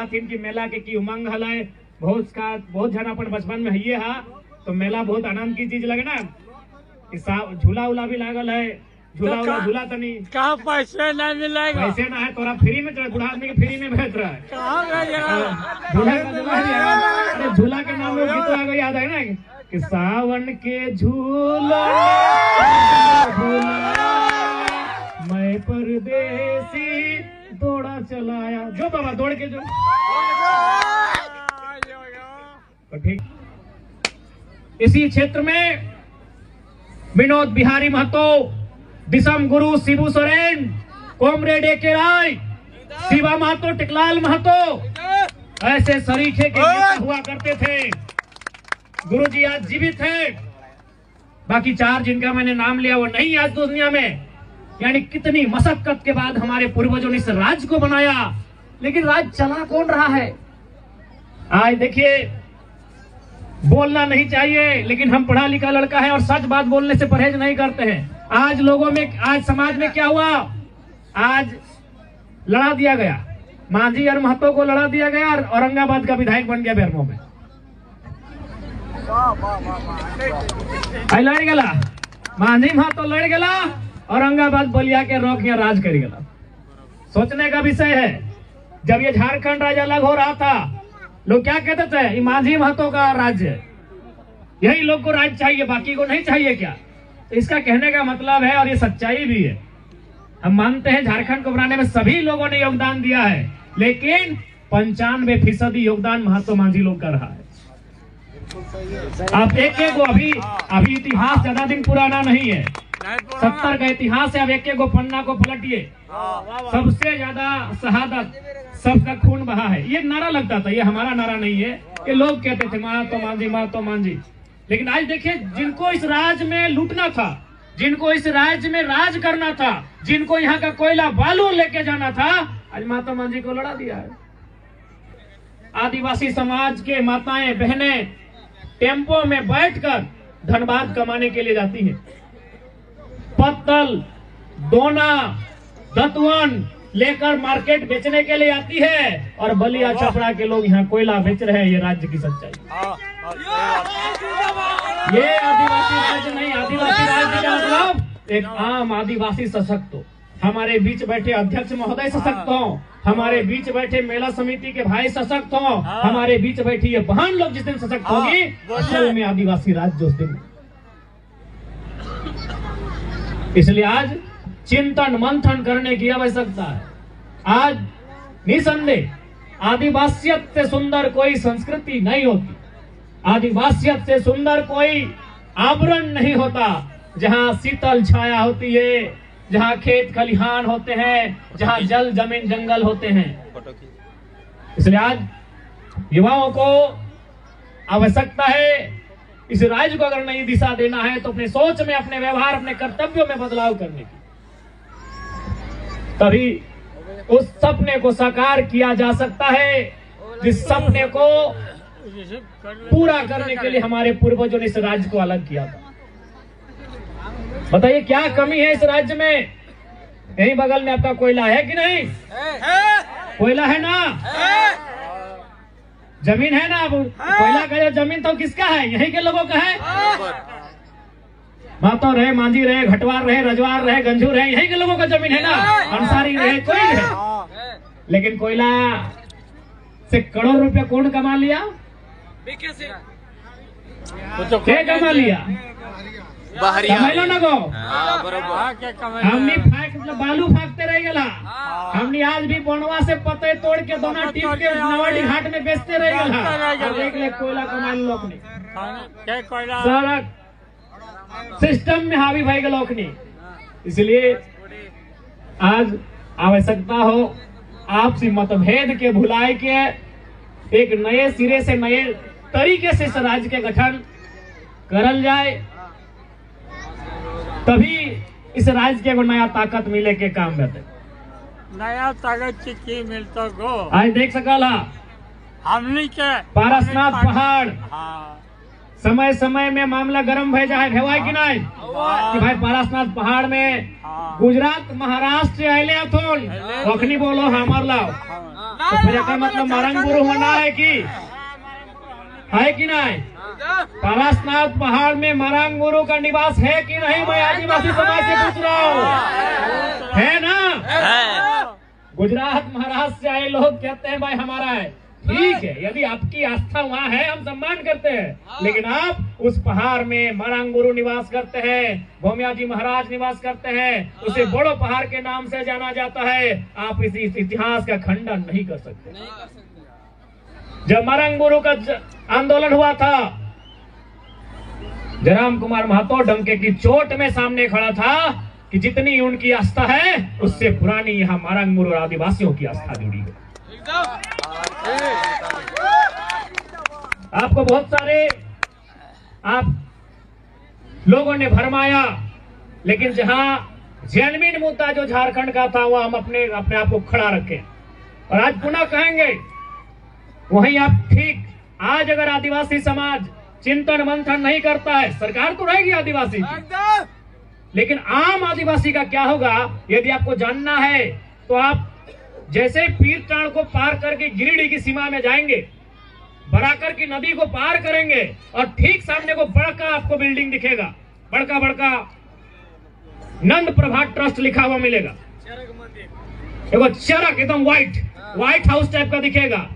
कहथिन कि मेला के की उमंग है बहुत जन अपन बचपन में है हा तो मेला बहुत आनंद की चीज लगे ना। झूला उला भी लागल है, झूला झूला तनी कहाँ पैसे नहीं मिलेगा, पैसे ना है तोरा फ्री में, बूढ़ा आदमी के फ्री में भेज रहा है। झूला के नाम में गीत याद है ना कि सावन के झूला मैं परदेसी दौड़ा चलाया, जो बाबा दौड़ के जो ठीक। इसी क्षेत्र में विनोद बिहारी महतो, दिसम गुरु शिबू सोरेन, कॉमरेड एके राय, शिवा महतो, टिकलाल महतो, ऐसे सरीखे के नेता हुआ करते थे। गुरुजी आज जीवित हैं, बाकी 4 जिनका मैंने नाम लिया वो नहीं आज दुनिया में। यानी कितनी मशक्कत के बाद हमारे पूर्वजों ने इस राज्य को बनाया, लेकिन राज्य चला कौन रहा है? आज देखिए, बोलना नहीं चाहिए लेकिन हम पढ़ा लिखा लड़का है और सच बात बोलने से परहेज नहीं करते हैं। आज लोगों में, आज समाज में क्या हुआ, आज लड़ा दिया गया, मांझी और महतो को लड़ा दिया गया और औरंगाबाद का विधायक बन गया बेरमो में। लड़ गला मांझी महतो, लड़ गला औरंगाबाद बलिया के रोक या राज कर गला। सोचने का विषय है, जब ये झारखंड राज्य अलग हो रहा था लोग क्या कहते थे, ये मांझी महतो का राज्य, यही लोग को राज्य चाहिए, बाकी को नहीं चाहिए क्या? तो इसका कहने का मतलब है, और ये सच्चाई भी है, हम मानते हैं झारखंड को बनाने में सभी लोगों ने योगदान दिया है, लेकिन 95% योगदान महतो मांझी लोग का रहा है। आप एक को अभी इतिहास ज्यादा दिन पुराना नहीं है, 70 का इतिहास है। अब एक को पन्ना को पलटिए, सबसे ज्यादा शहादत, सबका खून बहा है। ये नारा लगता था, ये हमारा नारा नहीं है, ये लोग कहते थे माँ तो मांझी। लेकिन आज देखिए, जिनको इस राज्य में लूटना था, जिनको इस राज्य में राज करना था, जिनको यहाँ का कोयला बालू लेके जाना था, आज माता मांझी को लड़ा दिया है। आदिवासी समाज के माताएं बहनें टेम्पो में बैठकर धनबाद कमाने के लिए जाती हैं, पत्तल दोना दतवन लेकर मार्केट बेचने के लिए आती है, और बलिया छपरा के लोग यहाँ कोयला बेच रहे हैं। ये राज्य की सच्चाई, ये आदिवासी राज्य नहीं। आदिवासी राज्य का मतलब एक आम आदिवासी सशक्त हो, हमारे बीच बैठे अध्यक्ष महोदय सशक्त हो, हमारे बीच बैठे मेला समिति के भाई सशक्त हो, हमारे बीच बैठी ये बहन लोग जिस दिन सशक्त होगी, असल में आदिवासी राज्य उस दिन। इसलिए आज चिंतन मंथन करने की आवश्यकता है। आज निसंदेह आदिवासियत से सुंदर कोई संस्कृति नहीं होती, आदिवासियत से सुंदर कोई आवरण नहीं होता, जहाँ शीतल छाया होती है, जहाँ खेत खलिहान होते हैं, जहाँ जल जमीन जंगल होते हैं। इसलिए आज युवाओं को आवश्यकता है, इस राज्य को अगर नई दिशा देना है तो अपने सोच में, अपने व्यवहार, अपने कर्तव्यों में बदलाव करने की, तभी उस सपने को साकार किया जा सकता है, जिस सपने को पूरा करने के लिए हमारे पूर्वजों ने इस राज्य को अलग किया था। बताइए क्या कमी है इस राज्य में? यही बगल में आपका कोयला है कि नहीं? कोयला है ना, जमीन है ना। अब कोयला का जमीन तो किसका है? यही के लोगों का है। महतो रहे, मांझी रहे, घटवार रहे, रजवार रहे, गंजूर रहे, यही के लोगों का जमीन है ना। अंसारी रहे, कोई रहे, लेकिन कोयला से करोड़ रुपया कौन कमा लिया? क्या कमा लिया? ना गो हमनी बालू फाकते रह गला, हमनी आज भी बनवा से पते तोड़ के दोना टीप के नवाडी घाट में बेचते रह गला। देख ले कोयला कमा लोग ने, सारा सिस्टम में हावी भाई लोग ने। इसलिए आज आवश्यकता हो आपसी मतभेद के भुलाए के एक नए सिरे से, नए तरीके से इस राज्य के गठन करल जाए, तभी इस राज्य के नया ताकत मिले के काम करते। नया ताकत की मिलता गो आज देख सकला हमनी के पारसनाथ पहाड़ समय समय में मामला गर्म भय जाए भेवाय कि नहीं कि भाई पारसनाथ पहाड़ में गुजरात महाराष्ट्र आये अथुन अखनी बोलो हमार लाओ तो फिर का मतलब मारंग गुरु होना है कि नहीं? पारसनाथ पहाड़ में मारंग गुरु का निवास है कि नहीं? मैं आदिवासी समाज से पूछ रहा हूँ, है ना? गुजरात महाराष्ट्र से आए लोग कहते हैं भाई हमारा है, ठीक है, यदि आपकी आस्था वहाँ है हम सम्मान करते हैं, लेकिन आप उस पहाड़ में मारंग गुरु निवास करते हैं, भौमिया जी महाराज निवास करते हैं, उसे बड़ो पहाड़ के नाम से जाना जाता है। आप इस इतिहास का खंडन नहीं कर सकते। जब मारंग गुरु का आंदोलन हुआ था, जयराम कुमार महतो डंके की चोट में सामने खड़ा था कि जितनी उनकी आस्था है उससे पुरानी यहाँ मारंग गुरु और आदिवासियों की आस्था जुड़ी है। आपको बहुत सारे आप लोगों ने भरमाया, लेकिन जहां जेन्युइन मुद्दा जो झारखंड का था वह हम अपने आप को खड़ा रखें और आज पुनः कहेंगे वहीं आप ठीक। आज अगर आदिवासी समाज चिंतन मंथन नहीं करता है, सरकार तो रहेगी आदिवासी की, लेकिन आम आदिवासी का क्या होगा यदि आपको जानना है तो आप जैसे पीरटाण को पार करके गिरिडीह की सीमा में जाएंगे, बराकर की नदी को पार करेंगे और ठीक सामने को बड़का आपको बिल्डिंग दिखेगा, बड़का बड़का नंद प्रभा ट्रस्ट लिखा हुआ मिलेगा, देखो चरक एकदम व्हाइट हाउस टाइप का दिखेगा।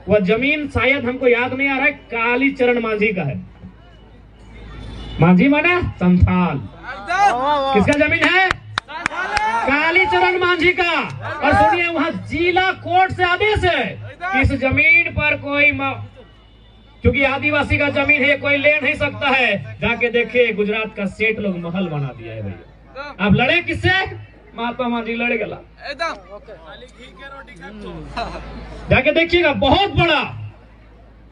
वह जमीन शायद हमको याद नहीं आ रहा है, काली चरण मांझी का है। मांझी माने संथाल, किसका जमीन है? काली चरण मांझी का। और सुनिए वहां जिला कोर्ट से आदेश है कि इस जमीन पर कोई क्योंकि आदिवासी का जमीन है कोई ले नहीं सकता है। जाके देखिए गुजरात का सेठ लोग महल बना दिया है भैया। आप लड़े किससे? महात्मा गांधी लड़े गला। जाके देखिएगा बहुत बड़ा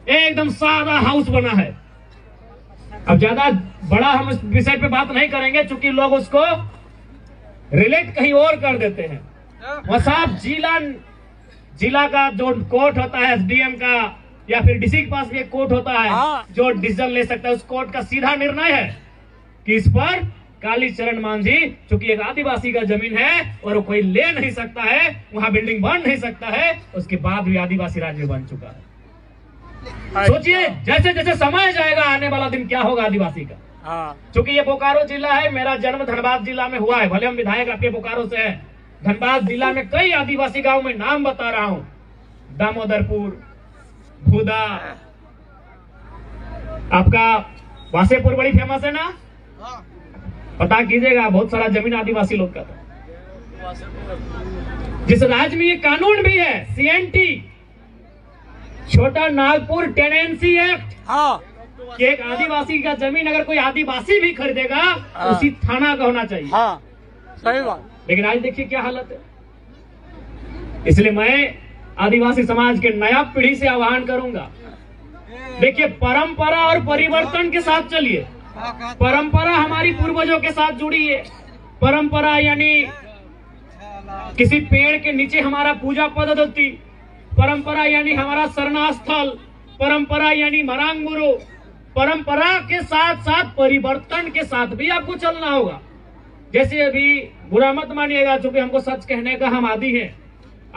एकदम सादा हाउस बना है। अब ज्यादा बड़ा हम इस विषय पे बात नहीं करेंगे क्योंकि लोग उसको रिलेट कहीं और कर देते हैं। वह साहब जिला का जो कोर्ट होता है एसडीएम का या फिर डीसी के पास भी एक कोर्ट होता है जो डिसीजन ले सकता है, उस कोर्ट का सीधा निर्णय है कि इस पर काली चरण मांझी चूंकि एक आदिवासी का जमीन है और वो कोई ले नहीं सकता है, वहां बिल्डिंग बन नहीं सकता है, उसके बाद भी आदिवासी राज्य बन चुका है। सोचिए जैसे जैसे समय जाएगा आने वाला दिन क्या होगा आदिवासी का। चूंकि ये बोकारो जिला है, मेरा जन्म धनबाद जिला में हुआ है, भले हम विधायक आपके बोकारो से हैं। धनबाद जिला में कई आदिवासी गांव में नाम बता रहा हूं, दामोदरपुर, भूदा, आपका वासेपुर बड़ी फेमस है ना, पता कीजिएगा बहुत सारा जमीन आदिवासी लोग का था। जिस राज्य में ये कानून भी है सीएनटी, छोटा नागपुर टेनेंसी एक्ट, कि एक आदिवासी का जमीन अगर कोई आदिवासी भी खरीदेगा उसी थाना का होना चाहिए। सही बात। लेकिन आज देखिए क्या हालत है। इसलिए मैं आदिवासी समाज के नया पीढ़ी से आह्वान करूंगा, देखिए परंपरा और परिवर्तन के साथ चलिए। परंपरा हमारी पूर्वजों के साथ जुड़ी है। परंपरा यानी किसी पेड़ के नीचे हमारा पूजा पद्धति, परंपरा यानी हमारा शरणा स्थल, परंपरा यानी मारंग गुरु। परंपरा के साथ साथ परिवर्तन के साथ भी आपको चलना होगा। जैसे अभी बुरा मत मानिएगा, चूंकि हमको सच कहने का हम आदी हैं।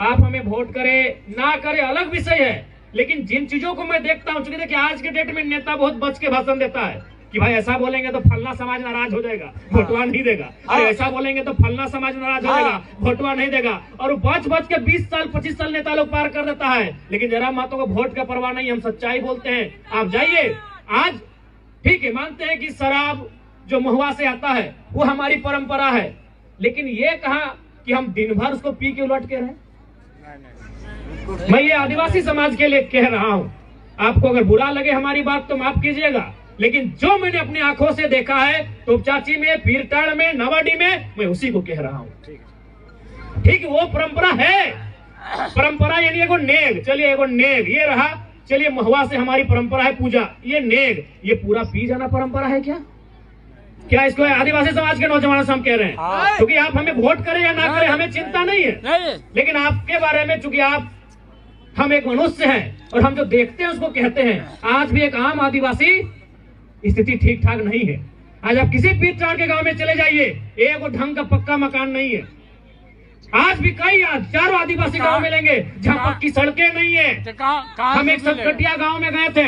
आप हमें वोट करें ना करें अलग विषय है, लेकिन जिन चीजों को मैं देखता हूँ, चूंकि देखिए आज के डेट में नेता बहुत बच के भाषण देता है कि भाई ऐसा बोलेंगे तो फलना समाज नाराज हो जाएगा, भोटवा नहीं देगा, और ऐसा बोलेंगे तो फलना समाज नाराज हो जाएगा, भोटवा नहीं देगा, और बच के 20 साल 25 साल नेता लोग पार कर देता है। लेकिन जयराम महतो को वोट का परवाह नहीं, हम सच्चाई बोलते हैं। आप जाइए, आज ठीक है मानते हैं कि शराब जो महुआ से आता है वो हमारी परंपरा है, लेकिन ये कहा कि हम दिन भर उसको पी के उलट के रहे। मैं ये आदिवासी समाज के लिए कह रहा हूं, आपको अगर बुरा लगे हमारी बात तो माफ कीजिएगा, लेकिन जो मैंने अपनी आंखों से देखा है तोपचाची में, पीरटाण में, नवाडी में, मैं उसी को कह रहा हूं। ठीक वो परंपरा है। परंपरा यानी एगो नेग, चलिए एगो नेग ये रहा, चलिए महुआ से हमारी परंपरा है पूजा, ये नेग, ये पूरा पी जाना परंपरा है क्या? क्या इसको आदिवासी समाज के नौजवानों से हम कह रहे हैं? क्योंकि आप हमें वोट करें या ना करें हमें चिंता नहीं है, लेकिन आपके बारे में चूंकि हम एक मनुष्य हैं और हम जो देखते हैं उसको कहते हैं। आज भी एक आम आदिवासी स्थिति ठीक ठाक नहीं है। आज आप किसी पीर चार के गांव में चले जाइए, एक वो ढंग का पक्का मकान नहीं है। आज भी कई चारों आदिवासी गांव मिलेंगे जहां पक्की सड़कें नहीं है। हम एक सतकटिया गांव में गए थे,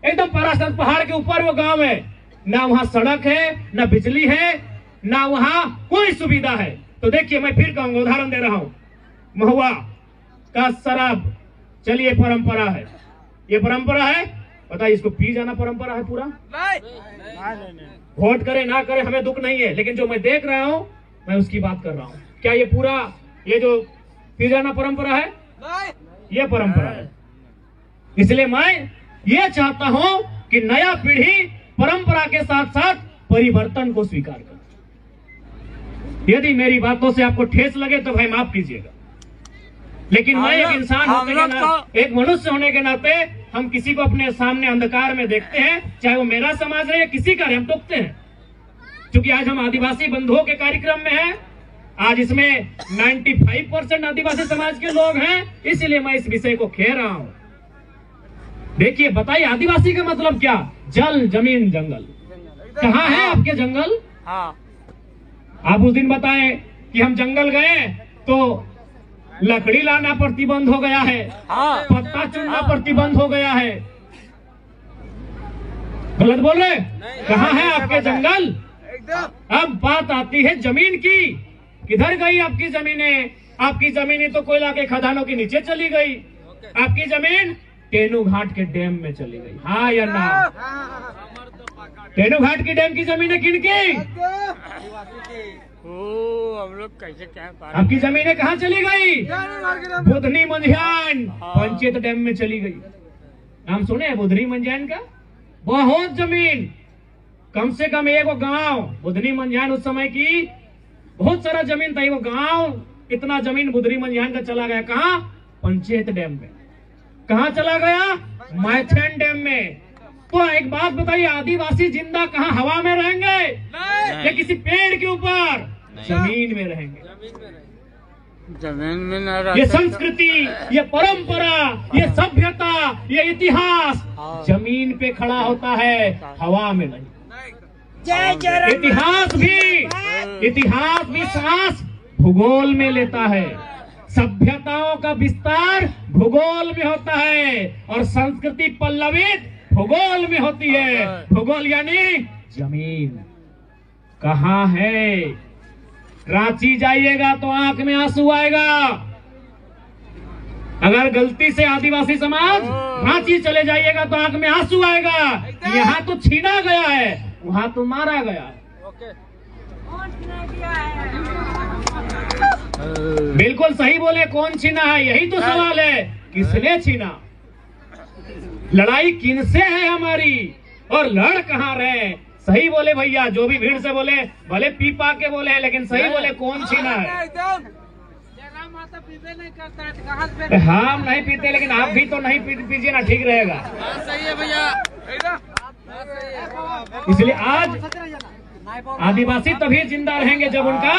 एकदम परासर पहाड़ के ऊपर वो गांव है, ना वहां सड़क है, ना बिजली है, ना वहां कोई सुविधा है। तो देखिए, मैं फिर कहूंगा, उदाहरण दे रहा हूं, महुआ का शराब, चलिए परंपरा है, ये परंपरा है, बताइए इसको पी जाना परंपरा है पूरा? वोट करे ना करे हमें दुख नहीं है, लेकिन जो मैं देख रहा हूं मैं उसकी बात कर रहा हूं। क्या ये पूरा ये जो पी जाना परंपरा है? ये परंपरा है। इसलिए मैं ये चाहता हूं कि नया पीढ़ी परंपरा के साथ साथ परिवर्तन को स्वीकार करे। यदि मेरी बातों से आपको ठेस लगे तो भाई माफ कीजिएगा, लेकिन मैं एक इंसान होने के नाते, एक मनुष्य होने के नाते हम किसी को अपने सामने अंधकार में देखते हैं, चाहे वो मेरा समाज रहे या किसी का, हम टोकते हैं। क्योंकि आज हम आदिवासी बंधुओं के कार्यक्रम में हैं, आज इसमें 95% आदिवासी समाज के लोग हैं, इसलिए मैं इस विषय को खेल रहा हूं। देखिए, बताइए आदिवासी का मतलब क्या? जल, जमीन, जंगल। कहाँ है आपके जंगल? आप उस दिन बताएं कि हम जंगल गए तो लकड़ी लाना प्रतिबंध हो गया है, पत्ता चुनना प्रतिबंध हो गया है। गलत बोल रहे? कहाँ है आपके जंगल? अब बात आती है जमीन की। किधर गई आपकी जमीनें? आपकी जमीनें तो कोयला के खदानों के नीचे चली गई। आपकी जमीन टेनू घाट के डैम में चली गई, हाँ या ना? टेनू घाट की डैम की जमीनें किनकी? हम लोग कैसे कह? आपकी जमीनें कहाँ चली गई? बुधनी मंझियान पंचायत डैम में चली गई। नाम सुने हैं बुधनी मंझियान का? बहुत जमीन, कम से कम एक गांव बुधनी मंझियान उस समय की बहुत सारा जमीन था। वो गांव इतना जमीन बुधनी मंझियान का चला गया कहाँ? पंचायत डैम में। कहाँ चला गया? मैथन डैम में। तो एक बात बताइए, आदिवासी जिंदा कहाँ हवा में रहेंगे या किसी पेड़ के ऊपर? जमीन में रहेंगे। जमीन में न रहते। ये संस्कृति, ये परंपरा, ये सभ्यता, ये इतिहास जमीन पे खड़ा होता है, हवा में नहीं। इतिहास भी सांस भूगोल में लेता है। सभ्यताओं का विस्तार भूगोल में होता है और संस्कृति पल्लवित भूगोल में होती है। भूगोल यानी जमीन। कहाँ है? रांची जाइएगा तो आंख में आंसू आएगा। अगर गलती से आदिवासी समाज रांची चले जाइएगा तो आंख में आंसू आएगा। यहाँ तो छीना गया है, वहां तो मारा गया है। बिल्कुल सही बोले, कौन छीना है? यही तो सवाल है, किसने छीना? लड़ाई किनसे है हमारी और लड़ कहाँ रहे? सही बोले भैया, जो भी भीड़ से बोले, भले पी पा के बोले, लेकिन सही बोले, कौन छीना है? हम नहीं पीते, लेकिन आप भी तो नहीं पीजिए ना, ठीक रहेगा। सही है भैया। इसलिए आज आदिवासी तभी जिंदा रहेंगे जब उनका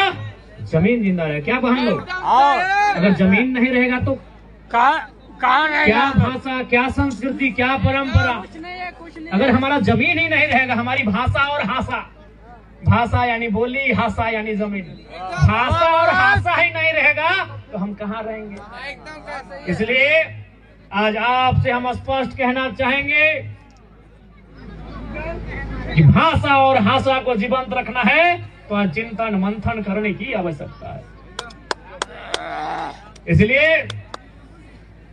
जमीन जिंदा रहे। क्या बहन लोग? अगर जमीन नहीं रहेगा तो क्या भाषा, क्या संस्कृति, क्या परंपरा? अगर हमारा जमीन ही नहीं रहेगा, हमारी भाषा और हासा, भाषा यानी बोली, हासा यानी जमीन, भाषा और हासा ही नहीं रहेगा तो हम कहाँ रहेंगे? इसलिए आज आपसे हम स्पष्ट कहना चाहेंगे कि भाषा और हासा को जीवंत रखना है तो चिंतन मंथन करने की आवश्यकता है। इसलिए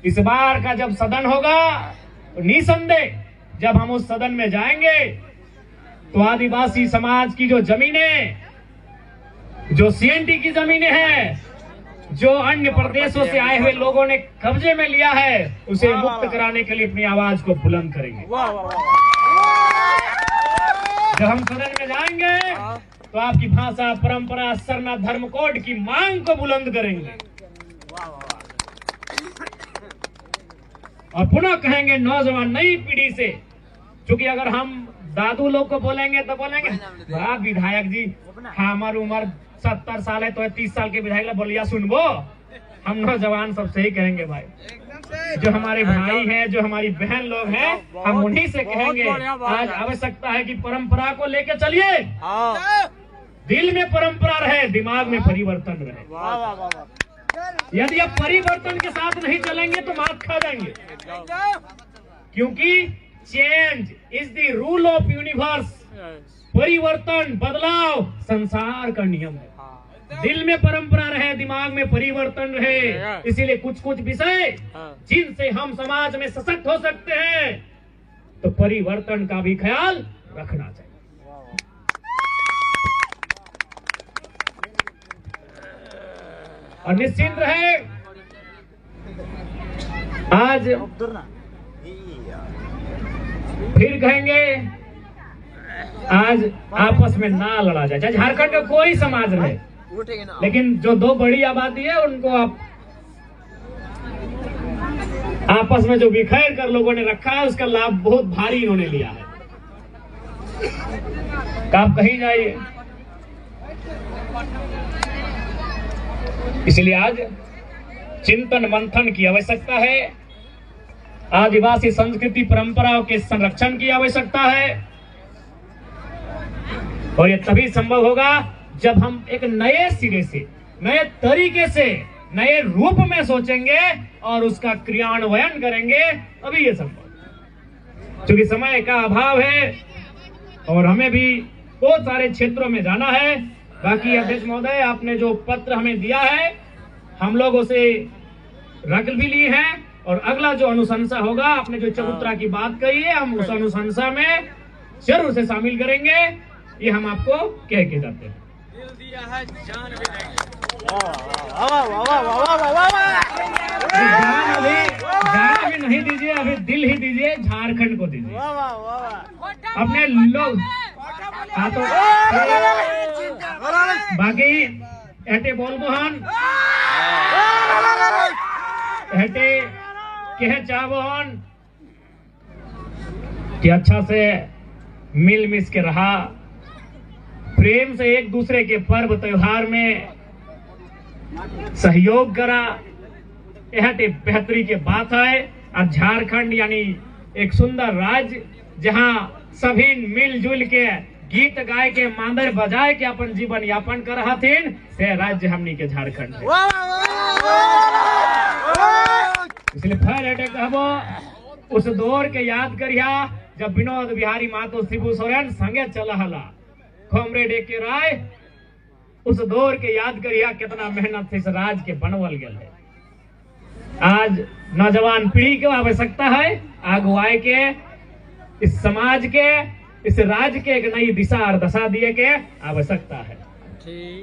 इस बार का जब सदन होगा तो निसंदेह जब हम उस सदन में जाएंगे तो आदिवासी समाज की जो जमीनें, जो सीएनटी की जमीनें हैं, जो अन्य प्रदेशों से आए हुए लोगों ने कब्जे में लिया है, उसे मुक्त कराने के लिए अपनी आवाज को बुलंद करेंगे। जब हम सदन में जाएंगे तो आपकी भाषा, परंपरा, सरना, धर्म कोड की मांग को बुलंद करेंगे और पुनः कहेंगे नौजवान नई पीढ़ी से, क्योंकि अगर हम दादू लोग को बोलेंगे तो बोलेंगे बड़ा विधायक जी, हमारी उम्र 70 साल है तो 30 साल के विधायक बोलिया सुनबो। हम नौजवान सबसे ही कहेंगे भाई जो हमारे भाई हैं, जो हमारी बहन लोग हैं, हम उन्हीं से कहेंगे आज आवश्यकता है कि परंपरा को लेके चलिए। दिल में परंपरा रहे, दिमाग में परिवर्तन रहे। यदि आप परिवर्तन के साथ नहीं चलेंगे तो मात खा जाएंगे, क्योंकि change is the rule of universe. परिवर्तन, बदलाव संसार का नियम है। दिल में परंपरा रहे, दिमाग में परिवर्तन रहे। इसीलिए कुछ कुछ विषय जिनसे हम समाज में सशक्त हो सकते हैं, तो परिवर्तन का भी ख्याल रखना चाहिए। और निश्चिंत रहे, आज फिर कहेंगे आज आपस में ना लड़ा जाए, चाहे झारखंड का कोई समाज रहे, लेकिन जो दो बड़ी आबादी है उनको आप आपस में जो बिखेर कर लोगों ने रखा है, उसका लाभ बहुत भारी इन्होंने लिया है। आप कहीं जाइए, इसलिए आज चिंतन मंथन की आवश्यकता है। आदिवासी संस्कृति परंपराओं के संरक्षण की आवश्यकता है, और ये तभी संभव होगा जब हम एक नए सिरे से, नए तरीके से, नए रूप में सोचेंगे और उसका क्रियान्वयन करेंगे, तभी ये संभव। क्योंकि समय का अभाव है और हमें भी बहुत सारे क्षेत्रों में जाना है। बाकी अध्यक्ष महोदय, आपने जो पत्र हमें दिया है, हम लोग उसे रख भी लिए हैं, और अगला जो अनुशंसा होगा, आपने जो चबूतरा की बात कही है, हम उस अनुशंसा में जरूर से शामिल करेंगे। ये हम आपको कह के जाते हैं। दिल दिया है, जान भी देंगे। जान अभी नहीं दीजिए, अभी दिल ही दीजिए, झारखंड को दीजिए। अपने लोग तो बाकी हटे बोल बोहन हटे कह चाहन कि अच्छा से मिल मिस के रहा, प्रेम से एक दूसरे के पर्व त्योहार में सहयोग करा, यह बेहतरी के बात है। और झारखंड यानी एक सुंदर राज्य, जहां सभी मिलजुल के गीत गाय के, मांदर बजाए के अपन जीवन यापन कर रहा थे, से राज्य हमनी के झारखंड है। इसलिए फिर हटे कहबो उस दौर के याद करिया जब विनोद बिहारी महतो शिबू सोरेन संगे चल हला, कॉमरेड ए.के. राय। उस दौर के याद करिया कितना मेहनत से इस राज के बनवल गए है। आज नौजवान पीढ़ी की आवश्यकता है, अगुवाई के, इस समाज के, इस राज्य के एक नई दिशा और दशा दिए के आवश्यकता है।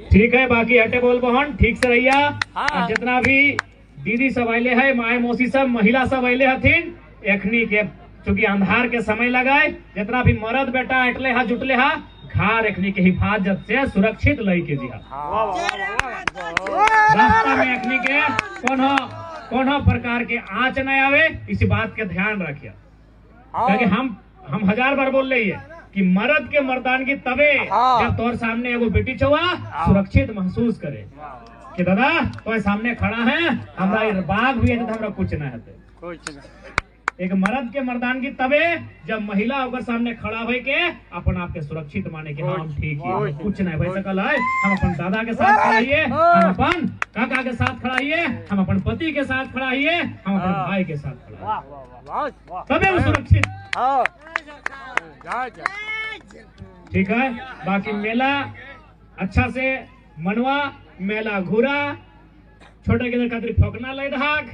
ठीक है, बाकी हटे बोल बहन ठीक से रहिया। और जितना भी दीदी सब अले है, माए मौसी सब, महिला सब अले हथिन, एखनी के चूंकि अंधार के समय लगाए, जितना भी मर्द बेटा अटले हा जुटले हा, घर एखनी के हिफाजत से सुरक्षित लई के जिहा। रास्ता में एखनी के कोनो प्रकार के आँच न आवे, इसी बात के ध्यान रखिए। क्योंकि हम हजार बार बोल रही है कि मर्द के मर्दानगी तबे जब तोर सामने एगो बेटी छुआ सुरक्षित महसूस करे कि दादा तो सामने खड़ा है, हमारा बाघ भी है तो हमरा कुछ न है। एक मर्द के मर्दानगी तबे जब महिला होकर सामने खड़ा हो के अपन आप के सुरक्षित माने कि हम ठीक है, कुछ नहीं भाई सकल है। हम अपन दादा के साथ खड़ाइए, हम अपन काका के साथ खड़ाइए, हम अपन पति के साथ खड़ाइए, हम अपन भाई के साथ खड़ाइए, तबे वो सुरक्षित। ठीक है, बाकी मेला अच्छा से मनवा, मेला घूरा, छोटे के खातिर ठोकना ले ढाक